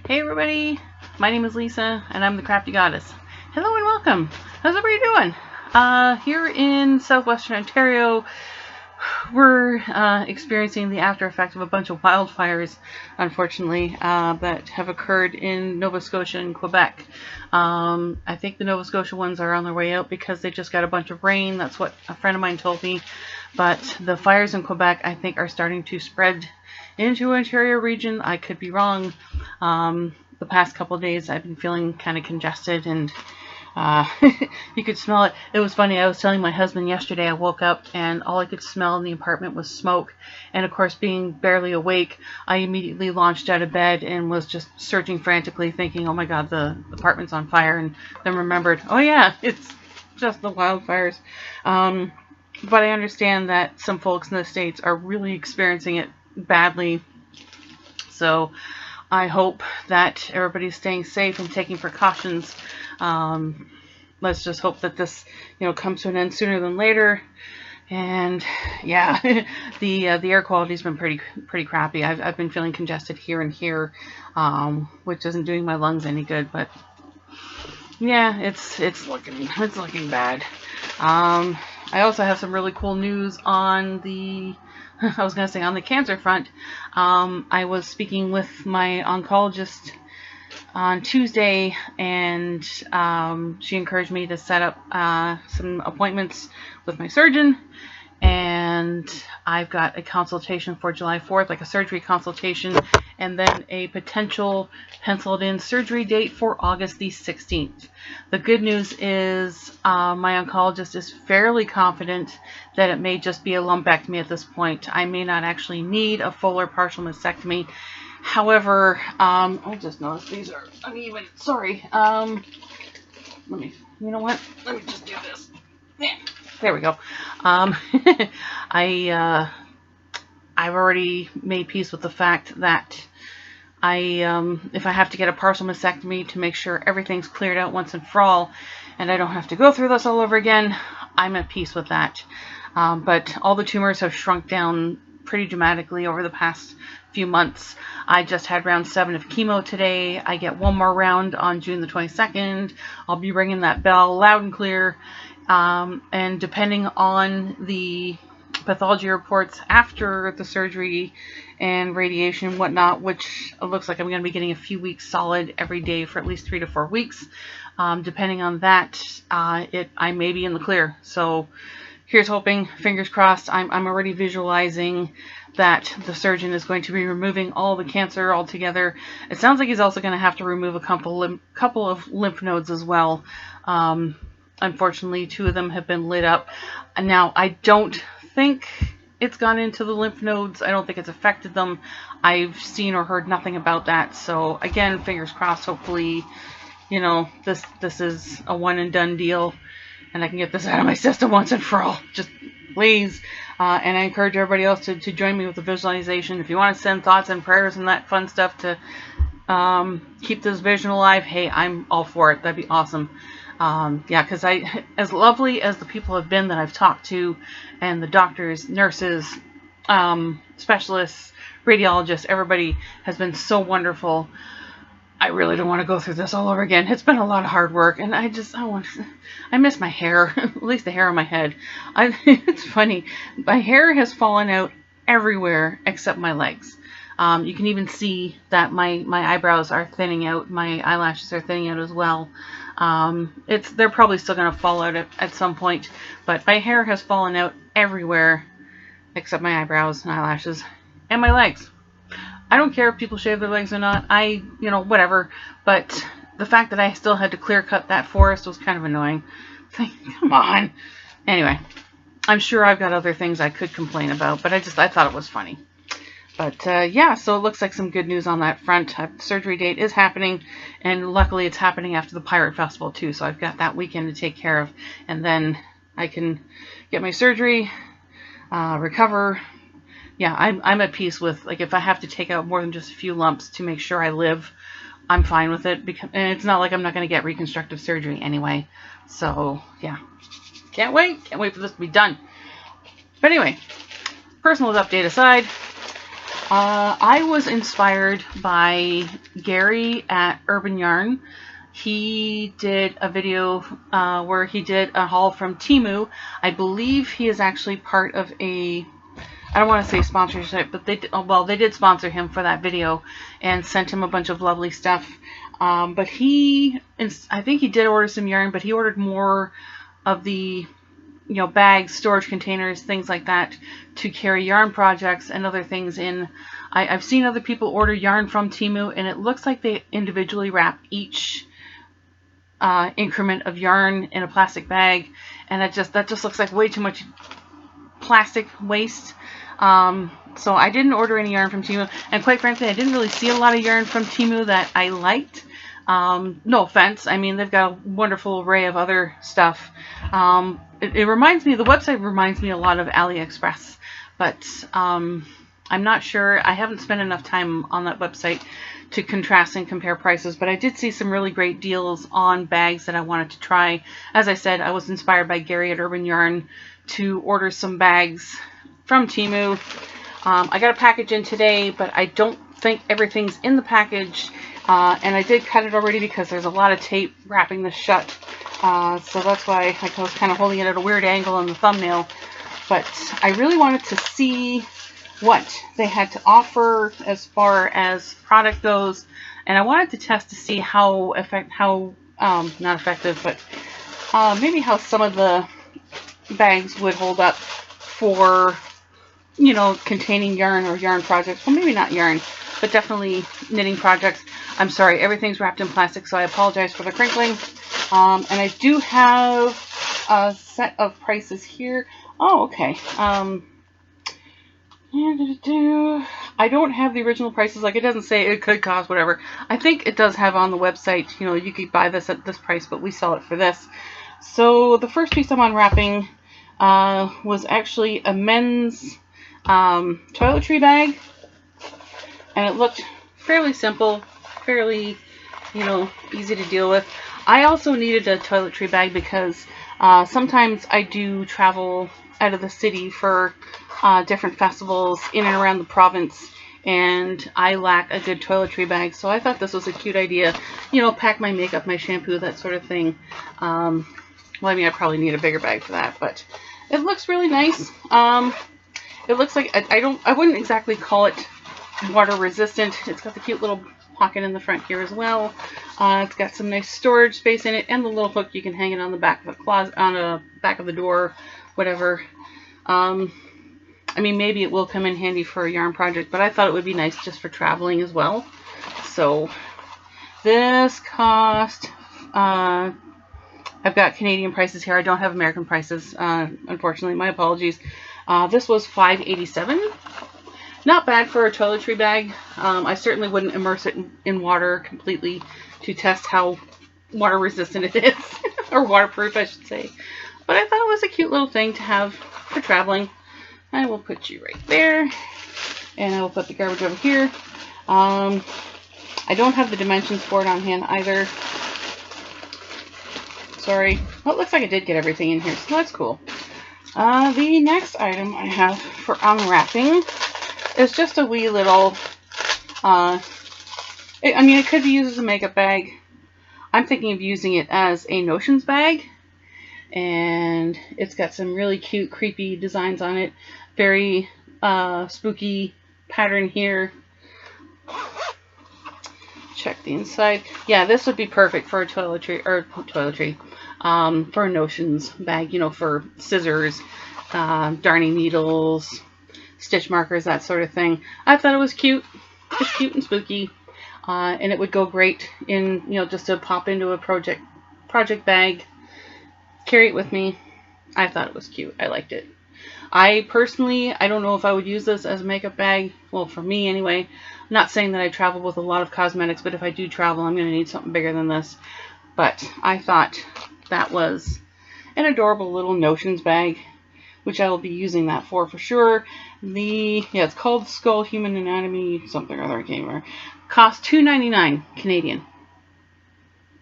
Hey everybody, my name is Lisa and I'm the Crafty Goddess. Hello and welcome. How's everybody doing? Here in southwestern Ontario, we're experiencing the after effect of a bunch of wildfires, unfortunately, that have occurred in Nova Scotia and Quebec. I think the Nova Scotia ones are on their way out because they just got a bunch of rain. That's what a friend of mine told me. But the fires in Quebec, I think, are starting to spread into Ontario region. I could be wrong. The past couple of days, I've been feeling kind of congested and you could smell it. It was funny. I was telling my husband yesterday, I woke up and all I could smell in the apartment was smoke. And of course, being barely awake, I immediately launched out of bed and was just searching frantically, thinking, oh my God, the apartment's on fire. And then remembered, oh yeah, it's just the wildfires. But I understand that some folks in the States are really experiencing it badly. So I hope that everybody's staying safe and taking precautions. Let's just hope that this, comes to an end sooner than later. And yeah, the air quality's been pretty crappy. I've been feeling congested here and here, which isn't doing my lungs any good. But yeah, it's looking bad. I also have some really cool news on the on the cancer front. I was speaking with my oncologist on Tuesday, and she encouraged me to set up some appointments with my surgeon. And I've got a consultation for July 4th, like a surgery consultation, and then a potential penciled in surgery date for August the 16th. The good news is my oncologist is fairly confident that it may just be a lumpectomy at this point. I may not actually need a full or partial mastectomy. However, I just noticed these are uneven. Sorry. You know what? Let me just do this. Yeah. There we go. I've already made peace with the fact that if I have to get a partial mastectomy to make sure everything's cleared out once and for all, and I don't have to go through this all over again, I'm at peace with that. But all the tumors have shrunk down pretty dramatically over the past few months. I just had round 7 of chemo today. I get one more round on June the 22nd. I'll be ringing that bell loud and clear. And depending on the pathology reports after the surgery and radiation and whatnot, which it looks like I'm going to be getting a few weeks solid every day for at least 3 to 4 weeks. Depending on that, I may be in the clear. So here's hoping, fingers crossed. I'm already visualizing that the surgeon is going to be removing all the cancer altogether. It sounds like he's also going to have to remove a couple of lymph nodes as well. Unfortunately, 2 of them have been lit up. And now, I don't think it's gone into the lymph nodes. I don't think it's affected them. I've seen or heard nothing about that. So again, fingers crossed. Hopefully, this is a one and done deal, and I can get this out of my system once and for all. Just please. And I encourage everybody else to join me with the visualization. If you want to send thoughts and prayers and that fun stuff to keep this vision alive, hey, I'm all for it. That'd be awesome. Yeah, because as lovely as the people have been that I've talked to, and the doctors, nurses, specialists, radiologists, everybody has been so wonderful. I really don't want to go through this all over again. It's been a lot of hard work, and I miss my hair, at least the hair on my head. It's funny, my hair has fallen out everywhere except my legs. You can even see that my eyebrows are thinning out, my eyelashes are thinning out as well. They're probably still going to fall out at some point, but my hair has fallen out everywhere except my eyebrows and eyelashes and my legs. I don't care if people shave their legs or not. Whatever. But the fact that I still had to clear cut that forest was kind of annoying. Come on. Anyway, I'm sure I've got other things I could complain about, but I thought it was funny. But yeah, so it looks like some good news on that front. Surgery date is happening, and luckily it's happening after the Pirate Festival too, so I've got that weekend to take care of, and then I can get my surgery, recover. Yeah, I'm at peace with, like, if I have to take out more than just a few lumps to make sure I live, I'm fine with it, and it's not like I'm not going to get reconstructive surgery anyway. So yeah, can't wait for this to be done. But anyway, personal update aside, I was inspired by Gary at Urban Yarn. He did a video where he did a haul from Temu. I believe he is actually part of a, I don't want to say sponsorship, but they did sponsor him for that video and sent him a bunch of lovely stuff. But I think he did order some yarn, but he ordered more of the, bags, storage containers, things like that to carry yarn projects and other things in. I've seen other people order yarn from Temu, and it looks like they individually wrap each increment of yarn in a plastic bag, and that just looks like way too much plastic waste. So I didn't order any yarn from Temu, and quite frankly, I didn't really see a lot of yarn from Temu that I liked. No offense. I mean, they've got a wonderful array of other stuff. It reminds me, the website reminds me a lot of AliExpress, but I'm not sure. I haven't spent enough time on that website to contrast and compare prices, but I did see some really great deals on bags that I wanted to try. As I said, I was inspired by Gary at Urban Yarn to order some bags from Temu. I got a package in today, but I don't think everything's in the package, and I did cut it already because there's a lot of tape wrapping this shut, so that's why I was kind of holding it at a weird angle in the thumbnail. But I really wanted to see what they had to offer as far as product goes, and I wanted to test to see how not effective, but maybe how some of the bags would hold up for, containing yarn or yarn projects. Well, maybe not yarn, but definitely knitting projects. I'm sorry, everything's wrapped in plastic, so I apologize for the crinkling. And I do have a set of prices here. Oh, okay. I don't have the original prices. Like, it doesn't say it could cost whatever. I think it does have on the website, you could buy this at this price, but we sell it for this. So the first piece I'm unwrapping was actually a men's toiletry bag, and it looked fairly simple, fairly, easy to deal with. I also needed a toiletry bag because sometimes I do travel out of the city for different festivals in and around the province, and I lack a good toiletry bag, so I thought this was a cute idea. Pack my makeup, my shampoo, that sort of thing. Well, I mean, I probably need a bigger bag for that, but it looks really nice. It looks like, I wouldn't exactly call it water resistant. It's got the cute little pocket in the front here as well. It's got some nice storage space in it, and the little hook, you can hang it on the back of the closet, on the back of the door, whatever. I mean, maybe it will come in handy for a yarn project, but I thought it would be nice just for traveling as well. So this cost, I've got Canadian prices here. I don't have American prices, unfortunately. My apologies. This was $5.87. Not bad for a toiletry bag. I certainly wouldn't immerse it in water completely to test how water resistant it is, or waterproof, I should say. But I thought it was a cute little thing to have for traveling. I will put you right there, and I will put the garbage over here. I don't have the dimensions for it on hand either. Sorry. Well, it looks like I did get everything in here, so that's cool. The next item I have for unwrapping is just a wee little, it could be used as a makeup bag. I'm thinking of using it as a notions bag, and it's got some really cute, creepy designs on it. Very spooky pattern here. Check the inside. Yeah, this would be perfect for a for a notions bag, for scissors, darning needles, stitch markers, that sort of thing. I thought it was cute. Just cute and spooky. And it would go great in, just to pop into a project bag, carry it with me. I thought it was cute. I liked it. I personally, I don't know if I would use this as a makeup bag. Well, for me anyway. I'm not saying that I travel with a lot of cosmetics, but if I do travel, I'm going to need something bigger than this. But I thought that was an adorable little notions bag, which I will be using that for sure. It's called Skull Human Anatomy, something or other, I can't remember. Cost $2.99 Canadian.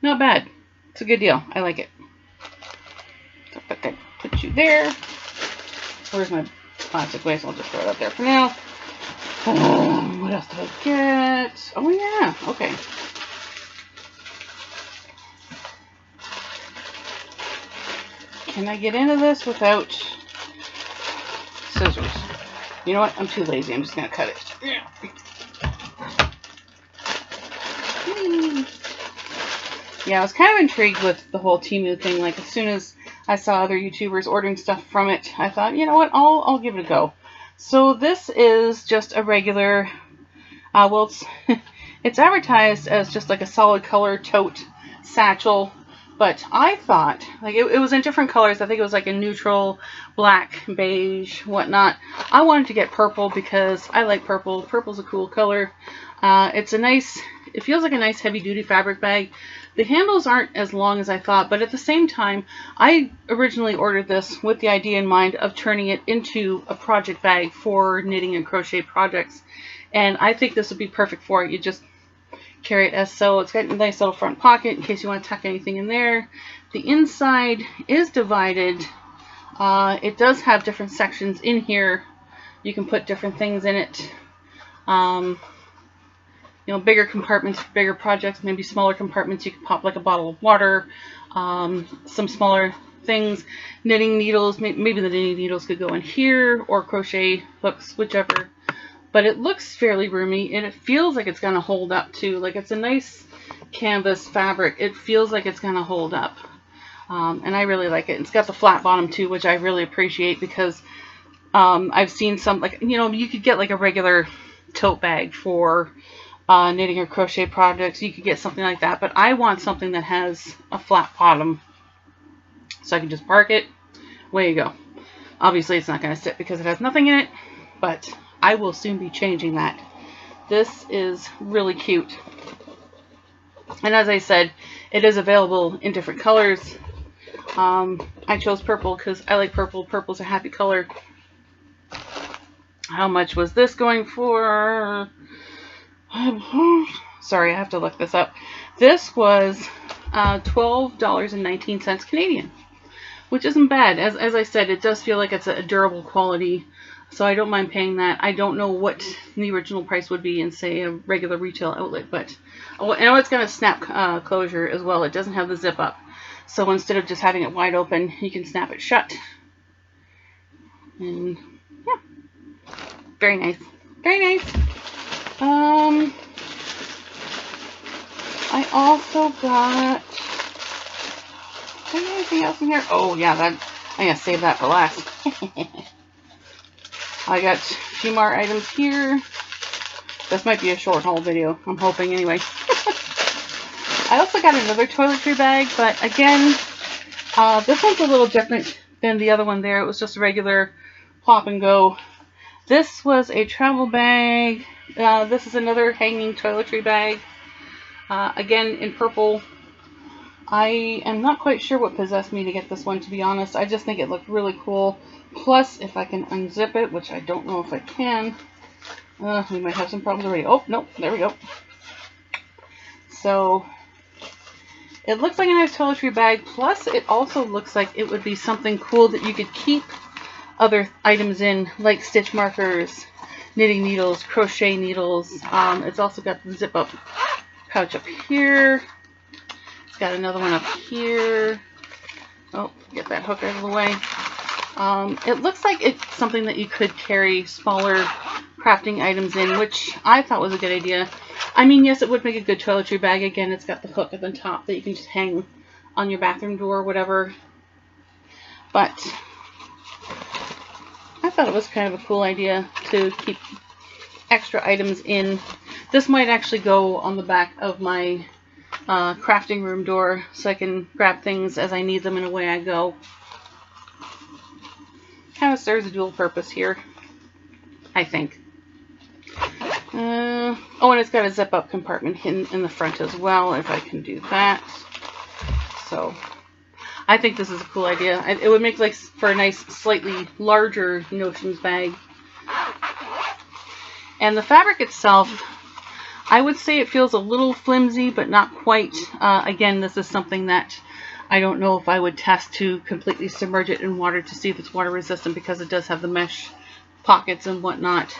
Not bad. It's a good deal. I like it. So put you there. Where's my plastic waste? I'll just throw it up there for now. What else did I get? Oh yeah, okay. Can I get into this without scissors? You know what? I'm too lazy. I'm just going to cut it. Yeah, I was kind of intrigued with the whole Temu thing. Like, as soon as I saw other YouTubers ordering stuff from it, I thought, you know what? I'll give it a go. So this is just a regular, well, it's advertised as just like a solid color tote satchel. But I thought, like, it was in different colors. I think it was like a neutral, black, beige, whatnot. I wanted to get purple because I like purple. Purple's a cool color. It's a nice, it feels like a nice heavy-duty fabric bag. The handles aren't as long as I thought, but at the same time, I originally ordered this with the idea in mind of turning it into a project bag for knitting and crochet projects. And I think this would be perfect for it. You just carry it as so. It's got a nice little front pocket in case you want to tuck anything in there. The inside is divided. It does have different sections in here. You can put different things in it. You know, bigger compartments for bigger projects, maybe smaller compartments. You can pop like a bottle of water, some smaller things, knitting needles. Maybe the knitting needles could go in here, or crochet hooks, whichever. But it looks fairly roomy, and it feels like it's going to hold up too. Like, it's a nice canvas fabric. It feels like it's going to hold up. And I really like it. It's got the flat bottom too, which I really appreciate, because I've seen some, like, you know, you could get like a regular tote bag for knitting or crochet projects. You could get something like that, but I want something that has a flat bottom so I can just park it. Away you go. Obviously it's not going to sit because it has nothing in it, but I will soon be changing that. This is really cute. And as I said, it is available in different colors. I chose purple because I like purple. Purple's a happy color. How much was this going for? Sorry, I have to look this up. This was $12.19 Canadian, which isn't bad. As I said, it does feel like it's a durable quality, so I don't mind paying that. I don't know what the original price would be in, say, a regular retail outlet, but I know it's got a snap closure as well. It doesn't have the zip up, so instead of just having it wide open, you can snap it shut. And yeah, very nice, very nice. I also got, anything else in here? Oh yeah, I gotta save that for last. I got a few more items here. This might be a short haul video, I'm hoping anyway. I also got another toiletry bag, but again, this one's a little different than the other one there. It was just a regular pop and go. This was a travel bag. This is another hanging toiletry bag. Again, in purple. I am not quite sure what possessed me to get this one, to be honest. I just think it looked really cool. Plus, if I can unzip it, which I don't know if I can. We might have some problems already. Oh, no, there we go. So, it looks like a nice toiletry bag. Plus, it also looks like it would be something cool that you could keep other items in, like stitch markers, knitting needles, crochet needles. It's also got the zip up pouch up here. It's got another one up here. Oh, get that hook out of the way. It looks like it's something that you could carry smaller crafting items in, which I thought was a good idea. I mean, yes, it would make a good toiletry bag. Again, it's got the hook at the top that you can just hang on your bathroom door or whatever. But I thought it was kind of a cool idea to keep extra items in. This might actually go on the back of my crafting room door, so I can grab things as I need them and away I go. Kind of serves a dual purpose here, I think. Oh, and it's got a zip up compartment in the front as well, if I can do that. So I think this is a cool idea. It would make like for a nice, slightly larger notions bag. And the fabric itself, I would say it feels a little flimsy, but not quite. Again, this is something that I don't know if I would test to completely submerge it in water to see if it's water resistant, because it does have the mesh pockets and whatnot.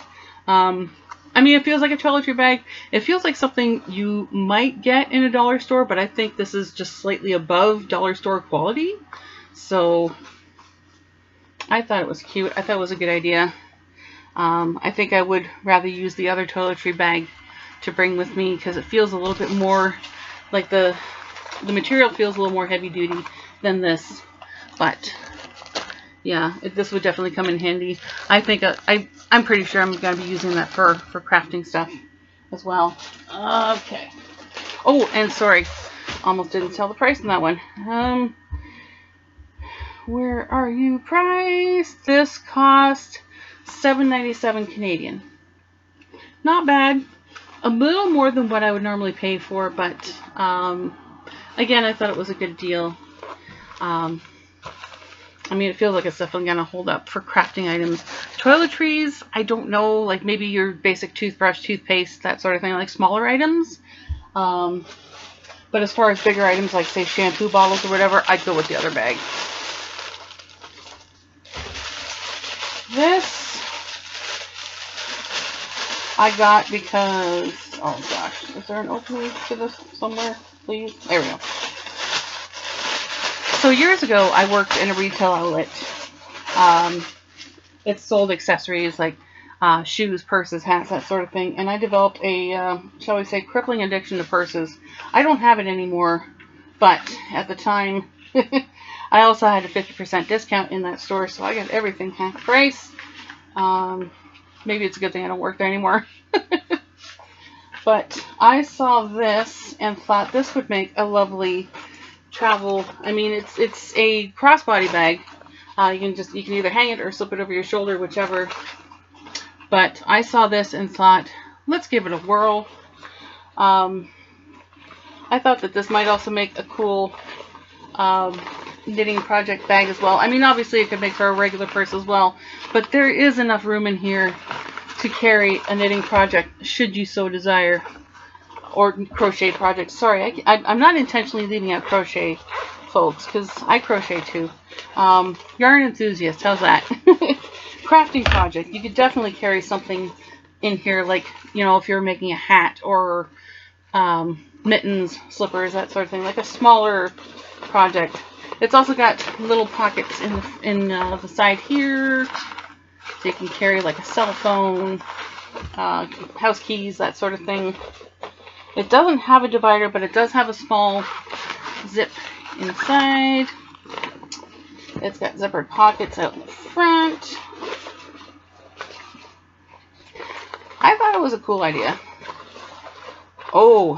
I mean, it feels like a toiletry bag. It feels like something you might get in a dollar store, but I think this is just slightly above dollar store quality. So I thought it was cute. I thought it was a good idea. I think I would rather use the other toiletry bag to bring with me because it feels a little bit more like the material feels a little more heavy duty than this. But yeah, this would definitely come in handy. I think I'm pretty sure I'm going to be using that for crafting stuff as well. Okay. Oh, and sorry, almost didn't tell the price on that one. Where are you priced? This cost $7.97 Canadian. Not bad. A little more than what I would normally pay for, but again, I thought it was a good deal. I mean, it feels like it's definitely going to hold up for crafting items. Toiletries, I don't know, like maybe your basic toothbrush, toothpaste, that sort of thing, like smaller items. But as far as bigger items, like say shampoo bottles or whatever, I'd go with the other bag. This I got because, oh gosh, is there an opening to this somewhere, please? There we go. So years ago, I worked in a retail outlet. It sold accessories like shoes, purses, hats, that sort of thing. And I developed a, shall we say, crippling addiction to purses. I don't have it anymore, but at the time, I also had a 50% discount in that store, so I got everything half price. Maybe it's a good thing I don't work there anymore. But I saw this and thought this would make a lovely travel. I mean, it's a crossbody bag. You can either hang it or slip it over your shoulder, whichever. But I saw this and thought, let's give it a whirl. I thought that this might also make a cool knitting project bag as well. I mean, obviously it could make for a regular purse as well, but there is enough room in here to carry a knitting project should you so desire, or crochet project. Sorry, I'm not intentionally leaving out crochet, folks, because I crochet too. Yarn enthusiast, how's that? Crafting project, you could definitely carry something in here, like, you know, if you're making a hat or mittens, slippers, that sort of thing, like a smaller project. It's also got little pockets in the side here, so you can carry like a cell phone, house keys, that sort of thing. It doesn't have a divider, but it does have a small zip inside. It's got zippered pockets out in the front. I thought it was a cool idea. Oh,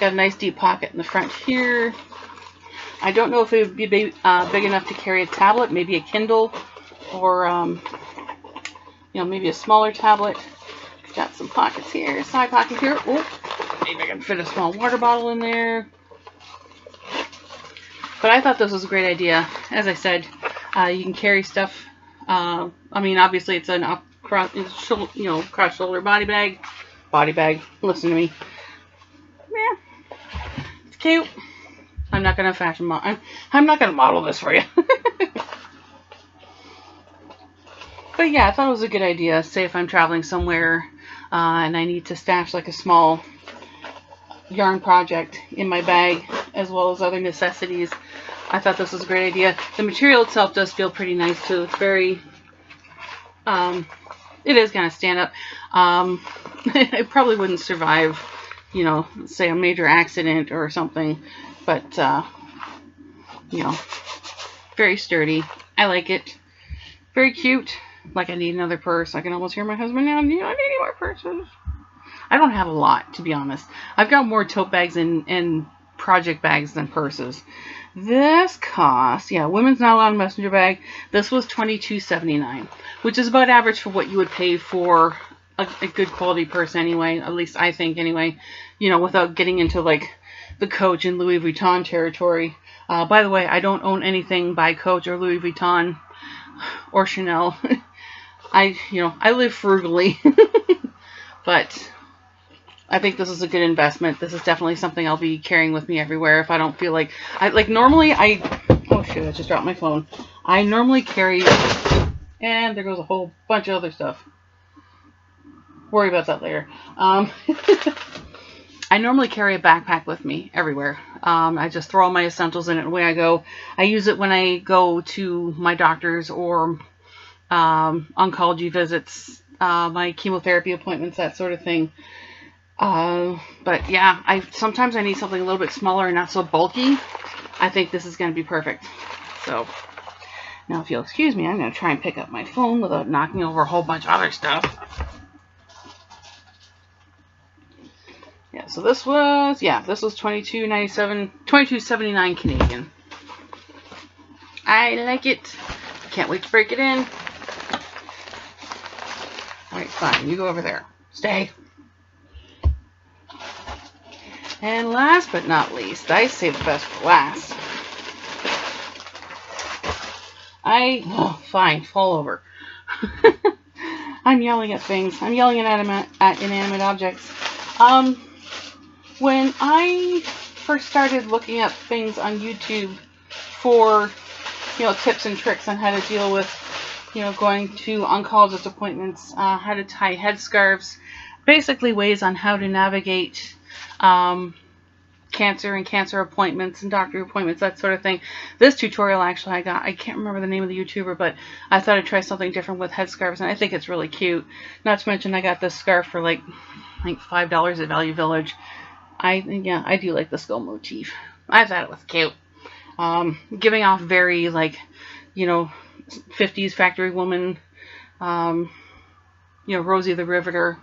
got a nice deep pocket in the front here. I don't know if it would be big enough to carry a tablet, maybe a Kindle, or you know, maybe a smaller tablet. Got some pockets here, side pocket here. Oh, maybe I can fit a small water bottle in there. But I thought this was a great idea. As I said, you can carry stuff. I mean, obviously it's an cross shoulder body bag. Body bag. Listen to me. Yeah, it's cute. I'm not gonna fashion model. I'm not gonna model this for you. But yeah, I thought it was a good idea. Say if I'm traveling somewhere and I need to stash like a small yarn project in my bag, as well as other necessities, I thought this was a great idea. The material itself does feel pretty nice too. It's very, it is gonna stand up. It probably wouldn't survive, you know, say a major accident or something, but you know, very sturdy. I like it. Very cute. Like, I need another purse. I can almost hear my husband now. You know, I need any more purses. I don't have a lot, to be honest. I've got more tote bags and project bags than purses. This cost, yeah, women's nylon messenger bag. This was $22.79, which is about average for what you would pay for a good quality purse anyway. At least I think anyway. You know, without getting into like the Coach and Louis Vuitton territory. By the way, I don't own anything by Coach or Louis Vuitton or Chanel. I live frugally, but I think this is a good investment. This is definitely something I'll be carrying with me everywhere if I don't feel like, normally oh shoot, I just dropped my phone. I normally carry, and there goes a whole bunch of other stuff. worry about that later. I normally carry a backpack with me everywhere. I just throw all my essentials in it away I go. I use it when I go to my doctor's or oncology visits, my chemotherapy appointments, that sort of thing. But yeah, sometimes I need something a little bit smaller and not so bulky. I think this is going to be perfect. So now, if you'll excuse me, I'm going to try and pick up my phone without knocking over a whole bunch of other stuff. Yeah, so this was $22.97, $22.79 Canadian. I like it. Can't wait to break it in. Alright, fine. You go over there. Stay. And last but not least, I save the best for last. Fine, fall over. I'm yelling at things. I'm yelling at inanimate objects. When I first started looking up things on YouTube for, tips and tricks on how to deal with, going to oncologist appointments, how to tie headscarves, basically ways on how to navigate cancer and cancer appointments and doctor appointments, that sort of thing. This tutorial actually I can't remember the name of the YouTuber, but I thought I'd try something different with headscarves, and I think it's really cute. Not to mention I got this scarf for like $5 at Value Village. I do like the skull motif. I thought it was cute. Giving off very 50s factory woman, Rosie the Riveter.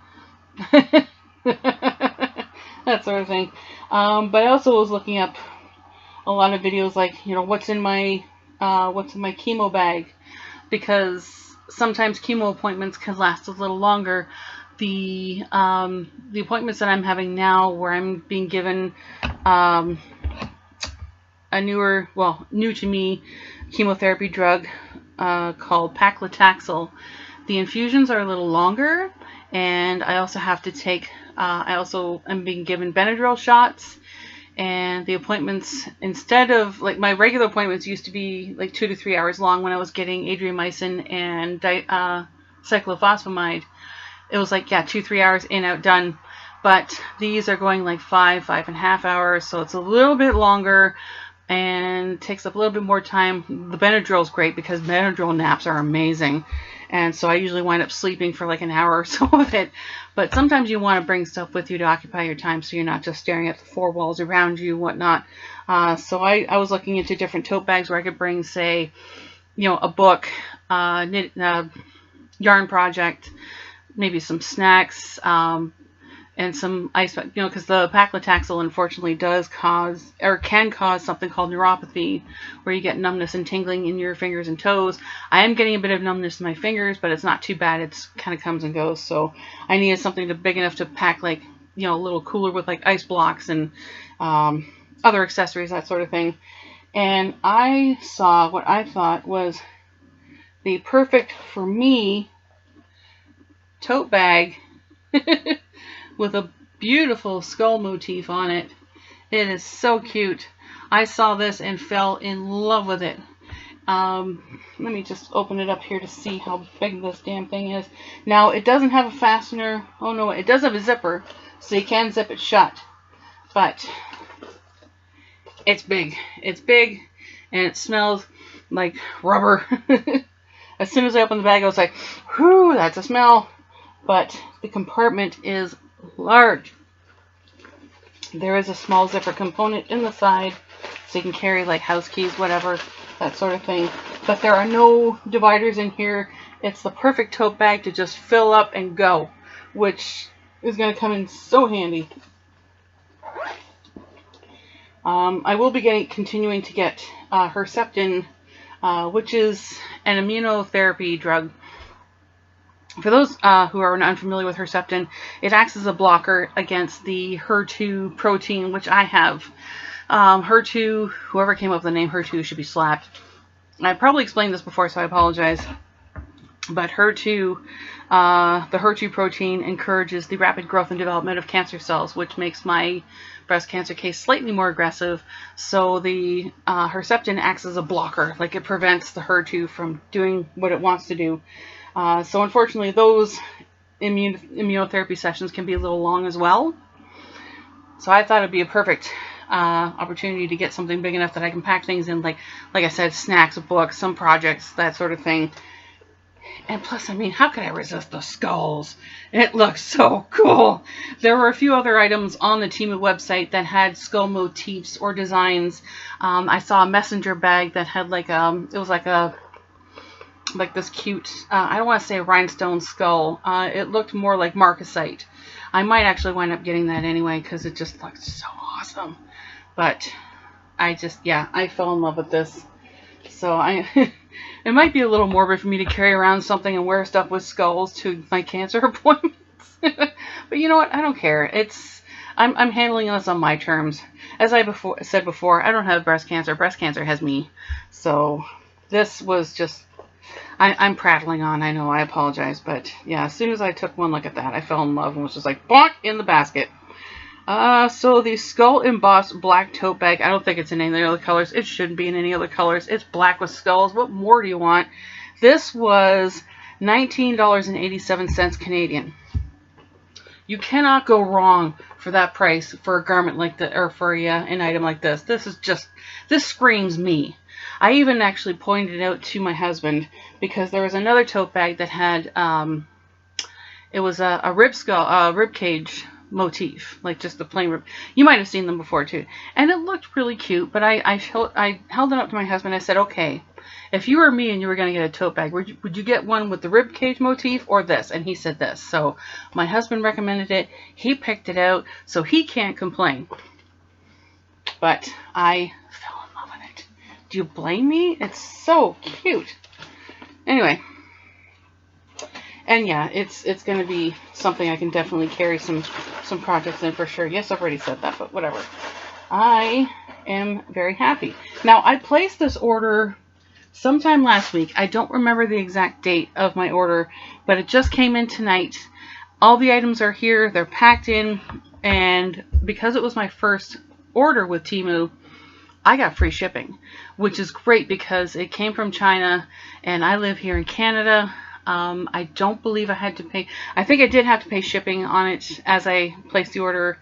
That sort of thing. But I also was looking up a lot of videos like, what's in my chemo bag, because sometimes chemo appointments can last a little longer. The appointments that I'm having now, where I'm being given a new to me chemotherapy drug called paclitaxel. The infusions are a little longer, and I also have to take, I also am being given Benadryl shots, and the appointments, instead of, my regular appointments used to be 2 to 3 hours long when I was getting adriamycin and cyclophosphamide. It was 2-3 hours in, out, done. But these are going 5.5 hours, so it's a little bit longer and takes up a little bit more time. The Benadryl is great because Benadryl naps are amazing, and so I usually wind up sleeping for an hour or so of it. But sometimes you want to bring stuff with you to occupy your time, so you're not just staring at the four walls around you, whatnot. So I was looking into different tote bags where I could bring, say, a book, yarn project, maybe some snacks, and some ice, because the paclitaxel unfortunately does cause, or can cause, something called neuropathy, where you get numbness and tingling in your fingers and toes. I am getting a bit of numbness in my fingers, but it's not too bad. It's kind of comes and goes. So I needed something big enough to pack, a little cooler with ice blocks and other accessories, that sort of thing. And I saw what I thought was the perfect for me tote bag with a beautiful skull motif on it. It is so cute. I saw this and fell in love with it. Let me just open it up here to see how big this damn thing is. Now, it doesn't have a fastener. Oh no, it does have a zipper, so you can zip it shut. But it's big. It's big, and it smells like rubber. As soon as I opened the bag, I was like, whew, that's a smell. But the compartment is large. There is a small zipper component in the side, so you can carry house keys, whatever, that sort of thing. But there are no dividers in here. It's the perfect tote bag to just fill up and go, which is going to come in so handy. I will be continuing to get Herceptin, which is an immunotherapy drug. For those who are unfamiliar with Herceptin, it acts as a blocker against the HER2 protein, which I have. HER2, whoever came up with the name HER2 should be slapped. I probably explained this before, so I apologize. But HER2, the HER2 protein encourages the rapid growth and development of cancer cells, which makes my breast cancer case slightly more aggressive. So the Herceptin acts as a blocker, it prevents the HER2 from doing what it wants to do. So unfortunately, those immunotherapy sessions can be a little long as well. So I thought it'd be a perfect opportunity to get something big enough that I can pack things in, like I said, snacks, books, some projects, that sort of thing. And plus, I mean, how could I resist the skulls? It looks so cool. There were a few other items on the Temu website that had skull motifs or designs. I saw a messenger bag that had like it was like this cute, I don't want to say a rhinestone skull. It looked more like marcasite. I might actually wind up getting that anyway because it just looked so awesome. But I fell in love with this. So it might be a little morbid for me to carry around something and wear stuff with skulls to my cancer appointments. But you know what? I don't care. I'm handling this on my terms. As I said before, I don't have breast cancer. Breast cancer has me. So this was just, I'm prattling on. I know. I apologize. But yeah, as soon as I took one look at that, I fell in love and was just like, bonk, in the basket. So the skull embossed black tote bag, I don't think it's in any other colors. It shouldn't be in any other colors. It's black with skulls. What more do you want? This was $19.87 Canadian. You cannot go wrong for that price for a garment like that, or for an item like this. This screams me. I even actually pointed it out to my husband because there was another tote bag that had, it was a rib cage motif, like just the plain rib. You might have seen them before too, and it looked really cute. But I held it up to my husband. I said, okay, if you were me and you were going to get a tote bag, would you get one with the rib cage motif or this? And he said this. So my husband recommended it. He picked it out, so he can't complain. But I fell in love with it. Do you blame me? It's so cute. Anyway. And yeah, it's going to be something I can definitely carry some projects in for sure. Yes, I've already said that, but whatever. I am very happy. Now, I placed this order sometime last week. I don't remember the exact date of my order, but it just came in tonight. All the items are here. They're packed in. And because it was my first order with Temu, I got free shipping, which is great because it came from China and I live here in Canada. I don't believe I had to pay. I think I did have to pay shipping on it as I placed the order.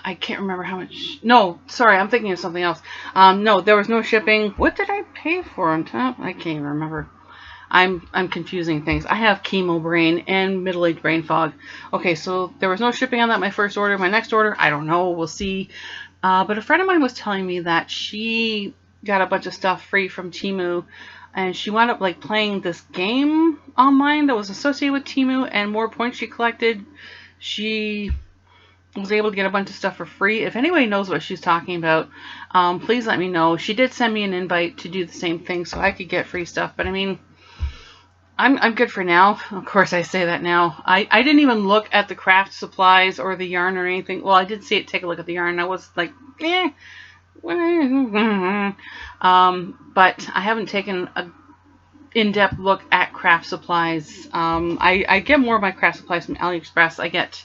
I can't remember how much. No, sorry, I'm thinking of something else. No, there was no shipping. What did I pay for on top? I can't even remember. I'm confusing things. I have chemo brain and middle-aged brain fog. Okay, so there was no shipping on that. My first order. My next order, I don't know. We'll see. But a friend of mine was telling me that she got a bunch of stuff free from Temu. And she wound up like playing this game online that was associated with Temu, and more points she collected, she was able to get a bunch of stuff for free. If anybody knows what she's talking about, please let me know. She did send me an invite to do the same thing so I could get free stuff. But I mean, I'm good for now. Of course, I say that now. I didn't even look at the craft supplies or the yarn or anything. Well, I did take a look at the yarn. I was like, eh. But I haven't taken an in-depth look at craft supplies. I get more of my craft supplies from AliExpress. I get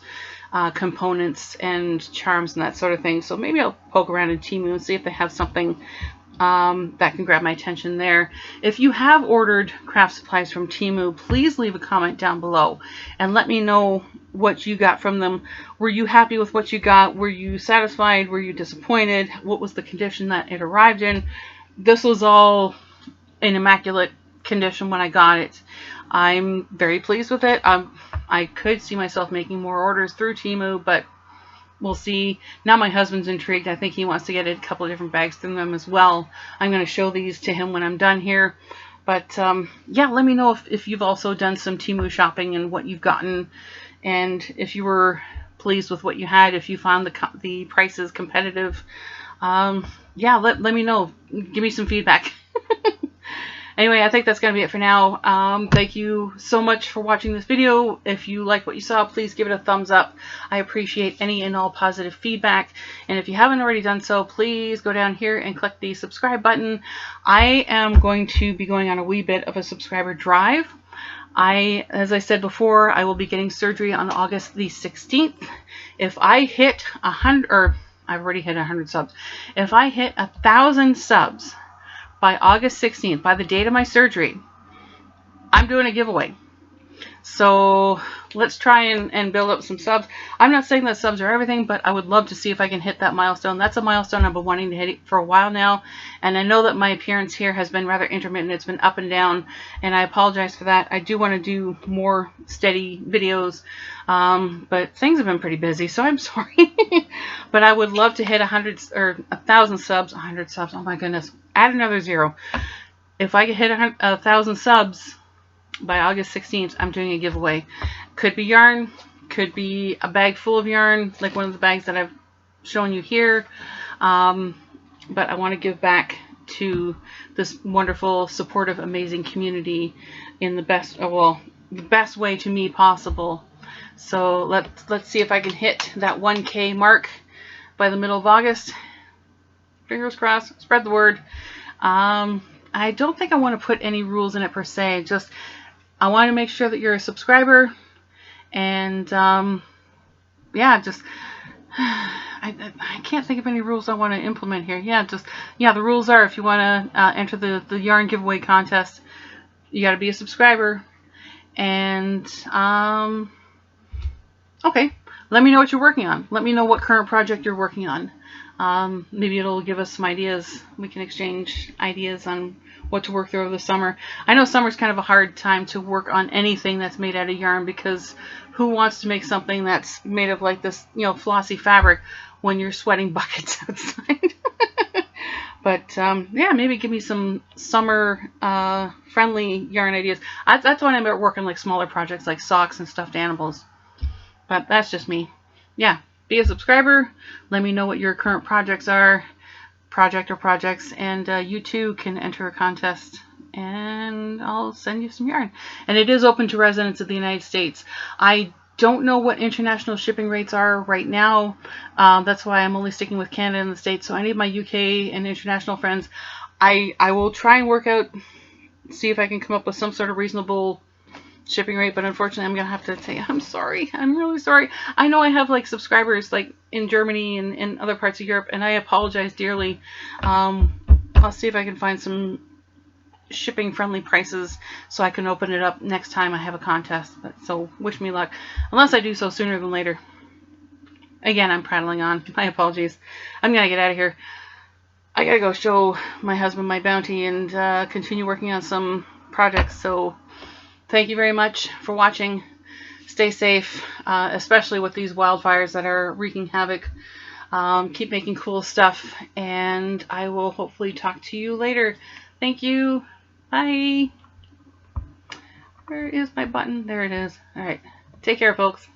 components and charms and that sort of thing. So maybe I'll poke around in Temu and see if they have something that can grab my attention there. If you have ordered craft supplies from Temu, please leave a comment down below and let me know what you got from them. Were you happy with what you got? Were you satisfied? Were you disappointed? What was the condition that it arrived in? This was all in immaculate condition when I got it. I'm very pleased with it. I could see myself making more orders through Temu, but we'll see. Now my husband's intrigued. I think he wants to get a couple of different bags from them as well. I'm going to show these to him when I'm done here. But yeah, let me know if you've also done some Temu shopping and what you've gotten, and if you were pleased with what you had, if you found the prices competitive. Yeah, let me know. Give me some feedback. Anyway, I think that's going to be it for now. Thank you so much for watching this video. If you like what you saw, please give it a thumbs up. I appreciate any and all positive feedback. And if you haven't already done so, please go down here and click the subscribe button. I am going to be going on a wee bit of a subscriber drive. As I said before, I will be getting surgery on August the 16th. If I hit 100, or I've already hit 100 subs. If I hit 1,000 subs by August 16th, by the date of my surgery, I'm doing a giveaway. So let's try and build up some subs. I'm not saying that subs are everything, but I would love to see if I can hit that milestone. That's a milestone I've been wanting to hit for a while now. And I know that my appearance here has been rather intermittent. It's been up and down, and I apologize for that. I do want to do more steady videos, but things have been pretty busy, so I'm sorry. But I would love to hit 100 or 1,000 subs. 100 subs, oh my goodness. Add another 0. If I could hit 1,000 subs by August 16th, I'm doing a giveaway. Could be yarn, could be a bag full of yarn, like one of the bags that I've shown you here. But I want to give back to this wonderful, supportive, amazing community in the best, the best way to me possible. So let's see if I can hit that 1K mark by the middle of August. Fingers crossed. Spread the word. I don't think I want to put any rules in it per se. Just I want to make sure that you're a subscriber, and yeah, just I can't think of any rules I want to implement here. Yeah, the rules are, if you want to enter the yarn giveaway contest, you got to be a subscriber, and okay, let me know what you're working on. Let me know what current project you're working on. Maybe it'll give us some ideas. We can exchange ideas on what to work through over the summer. I know summer's kind of a hard time to work on anything that's made out of yarn, because who wants to make something that's made of like this, flossy fabric when you're sweating buckets outside? But yeah, maybe give me some summer friendly yarn ideas. That's when I'm working like smaller projects like socks and stuffed animals. But that's just me. Yeah, be a subscriber. Let me know what your current projects are, projects, and you too can enter a contest, and I'll send you some yarn. And it is open to residents of the United States. I don't know what international shipping rates are right now. That's why I'm only sticking with Canada and the States. So any of my UK and international friends, I will try and work out, see if I can come up with some sort of reasonable shipping rate, but unfortunately I'm gonna have to say I'm sorry. I'm really sorry. I know I have like subscribers like in Germany and in other parts of Europe, and I apologize dearly. I'll see if I can find some shipping friendly prices so I can open it up next time I have a contest. But so wish me luck, unless I do so sooner than later. Again, I'm prattling on. My apologies. I'm gonna get out of here. I gotta go show my husband my bounty and continue working on some projects. So thank you very much for watching. Stay safe, especially with these wildfires that are wreaking havoc. Keep making cool stuff, and I will hopefully talk to you later. Thank you. Bye. Where is my button? There it is. All right. Take care, folks.